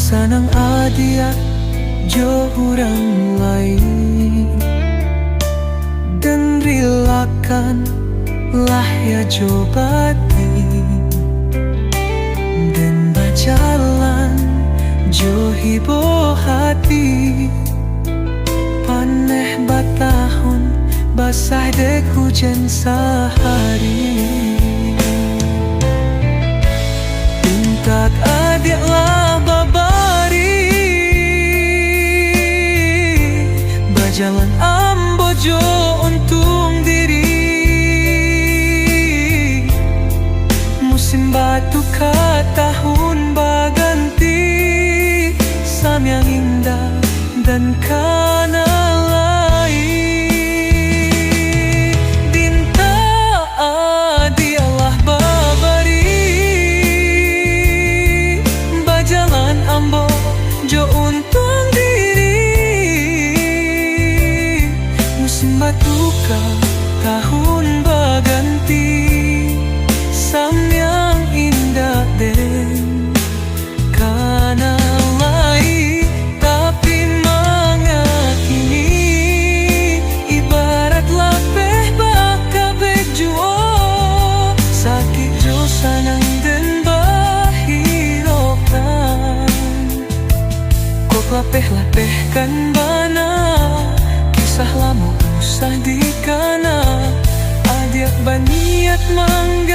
sanang adia jo hurang lain dan rilakan lah ya jo batin dan berjalan jo hibo hati paneh batahun basah dek hujan sehari tak adik lah babari berjalan ambojo untung diri musim batu ka tahun baganti sam yang indah dan kana batuka tahun baganti sam yang indah den kana lai tapi mengakini ibarat lapeh baka bejuo sakit jo sanang den bahirokan kok lapeh-lapehkan bana kisah lama usah dikana adiak baniat mang